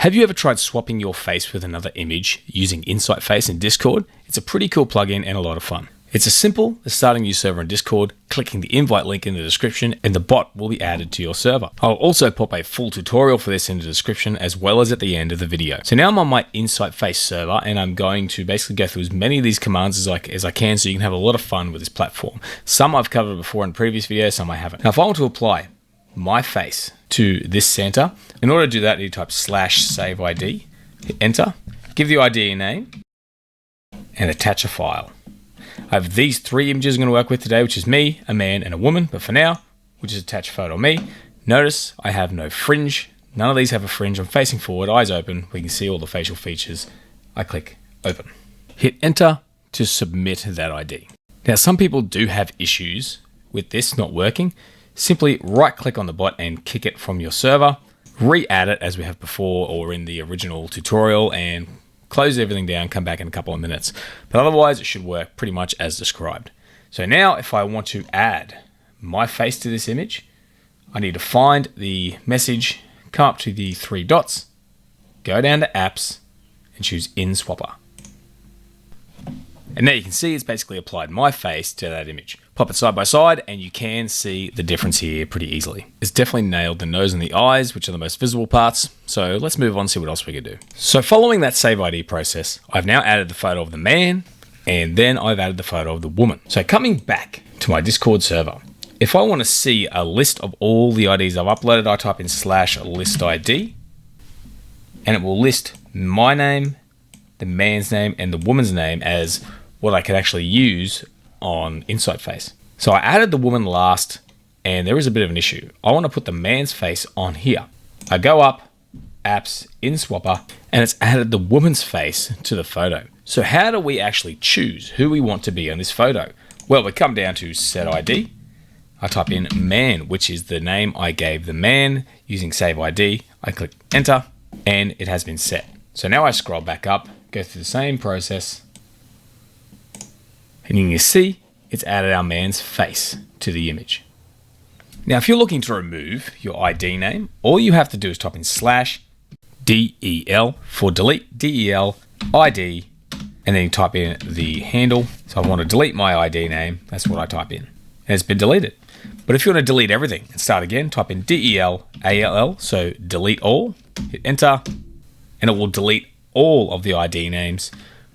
Have you ever tried swapping your face with another image using InsightFace in Discord? It's a pretty cool plugin and a lot of fun. It's as simple as starting a new server in Discord, clicking the invite link in the description, and the bot will be added to your server. I'll also pop a full tutorial for this in the description as well as at the end of the video. So now I'm on my InsightFace server and I'm going to basically go through as many of these commands as I can so you can have a lot of fun with this platform. Some I've covered before in previous videos, some I haven't. Now if I want to apply my face to this center, in order to do that, you type /save ID, hit enter, give the ID a name, and attach a file. I have these three images I'm going to work with today, which is me, a man, and a woman. But for now, we'll just attach a photo of me. Notice I have no fringe. None of these have a fringe. I'm facing forward, eyes open. We can see all the facial features. I click open. Hit enter to submit that ID. Now, some people do have issues with this not working. Simply right click on the bot and kick it from your server. Re-add it as we have before or in the original tutorial and close everything down, come back in a couple of minutes. But otherwise, it should work pretty much as described. So now if I want to add my face to this image, I need to find the message, come up to the three dots, go down to apps and choose InSwapper. And now you can see it's basically applied my face to that image. Pop it side by side and you can see the difference here pretty easily. It's definitely nailed the nose and the eyes, which are the most visible parts. So let's move on and see what else we can do. So following that save ID process, I've now added the photo of the man and then I've added the photo of the woman. So coming back to my Discord server, if I want to see a list of all the IDs I've uploaded, I type in /list ID and it will list my name, the man's name and the woman's name as what I could actually use on InsightFace. So I added the woman last and there is a bit of an issue. I want to put the man's face on here. I go up, apps, InSwapper, and it's added the woman's face to the photo. So how do we actually choose who we want to be on this photo? Well, we come down to set ID. I type in man, which is the name I gave the man using save ID. I click enter and it has been set. So now I scroll back up, go through the same process, and you can see it's added our man's face to the image. Now, if you're looking to remove your ID name, all you have to do is type in /del for delete, del, ID, and then you type in the handle. So I want to delete my ID name. That's what I type in. And it's been deleted. But if you want to delete everything and start again, type in del, so delete all, hit enter, and it will delete all of the ID names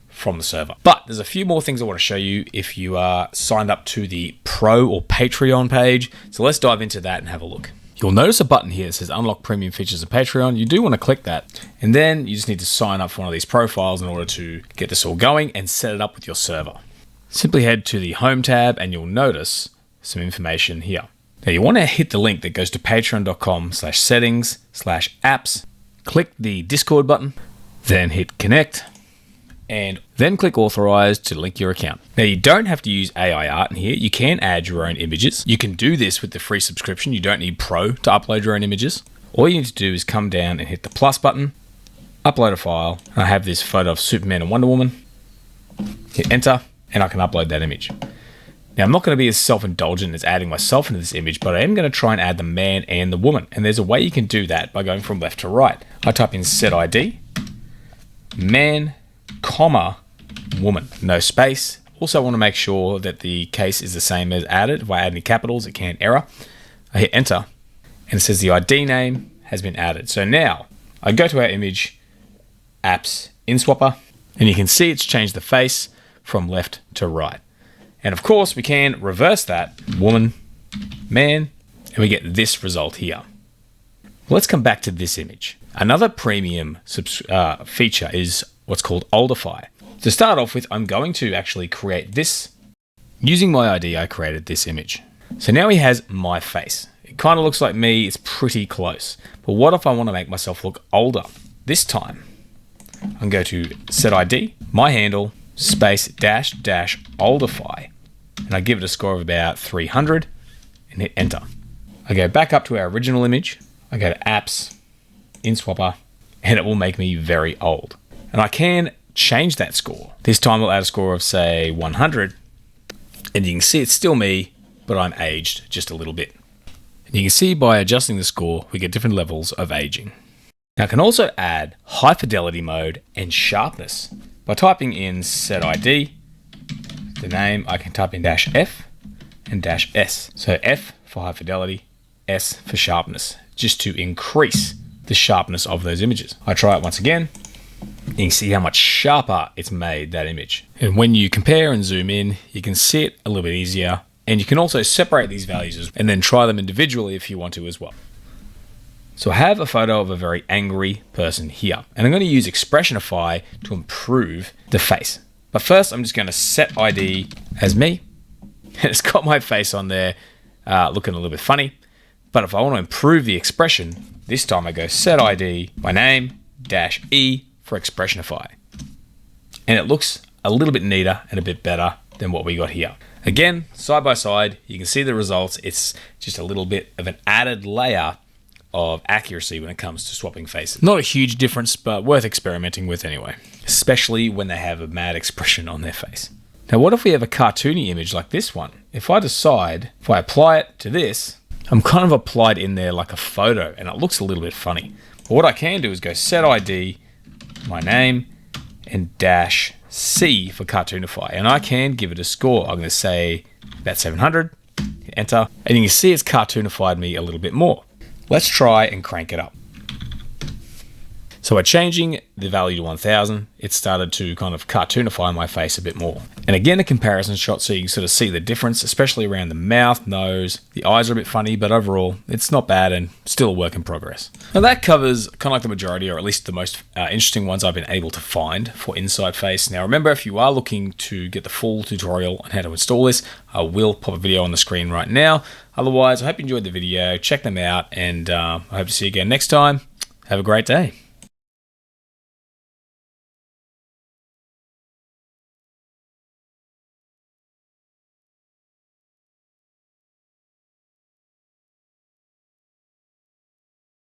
from the server. But there's a few more things I want to show you if you are signed up to the Pro or Patreon page. So let's dive into that and have a look. You'll notice a button here that says Unlock Premium Features of Patreon. You do want to click that. And then you just need to sign up for one of these profiles in order to get this all going and set it up with your server. Simply head to the Home tab and you'll notice some information here. Now you want to hit the link that goes to patreon.com/settings/apps. Click the Discord button, then hit connect, and then click authorize to link your account. Now you don't have to use AI art in here. You can add your own images. You can do this with the free subscription. You don't need Pro to upload your own images. All you need to do is come down and hit the plus button, upload a file. And I have this photo of Superman and Wonder Woman. Hit enter and I can upload that image. Now I'm not going to be as self-indulgent as adding myself into this image, but I am going to try and add the man and the woman. And there's a way you can do that by going from left to right. I type in set ID, man, comma, woman, no space. Also want to make sure that the case is the same as added. If I add any capitals, it can error. I hit enter and it says the ID name has been added. So now I go to our image, apps, InSwapper, and you can see it's changed the face from left to right. And of course we can reverse that, woman, man, and we get this result here. Let's come back to this image. Another premium feature is what's called Oldify. To start off with, I'm going to actually create this. Using my ID, I created this image. So now he has my face. It kind of looks like me, it's pretty close. But what if I want to make myself look older? This time, I can go to set ID, my handle, space, dash, Oldify. And I give it a score of about 300 and hit enter. I go back up to our original image. I go to apps, InSwapper, and it will make me very old. And I can change that score. This time I'll add a score of say 100 and you can see it's still me, but I'm aged just a little bit. And you can see by adjusting the score, we get different levels of aging. Now I can also add high fidelity mode and sharpness by typing in set ID, the name. I can type in -F and -S. So F for high fidelity, S for sharpness, just to increase the sharpness of those images. I try it once again. You can see how much sharper it's made that image. And when you compare and zoom in, you can see it a little bit easier. And you can also separate these values and then try them individually if you want to as well. So I have a photo of a very angry person here, and I'm going to use Expressionify to improve the face. But first, I'm just going to set ID as me, and it's got my face on there looking a little bit funny. But if I want to improve the expression, this time I go set ID, my name, -E for Expressionify. And it looks a little bit neater and a bit better than what we got here. Again, side by side, you can see the results. It's just a little bit of an added layer of accuracy when it comes to swapping faces. Not a huge difference, but worth experimenting with anyway, especially when they have a mad expression on their face. Now, what if we have a cartoony image like this one? If I apply it to this, I'm kind of applied in there like a photo, and it looks a little bit funny. But what I can do is go set ID, my name, and -C for cartoonify, and I can give it a score. I'm going to say about 700, enter, and you can see it's cartoonified me a little bit more. Let's try and crank it up. So by changing the value to 1000, it started to kind of cartoonify my face a bit more. And again, a comparison shot so you can sort of see the difference, especially around the mouth, nose. The eyes are a bit funny, but overall, it's not bad and still a work in progress. Now that covers kind of like the majority, or at least the most interesting ones I've been able to find for InsightFace. Now remember, if you are looking to get the full tutorial on how to install this, I will pop a video on the screen right now. Otherwise, I hope you enjoyed the video. Check them out, and I hope to see you again next time. Have a great day.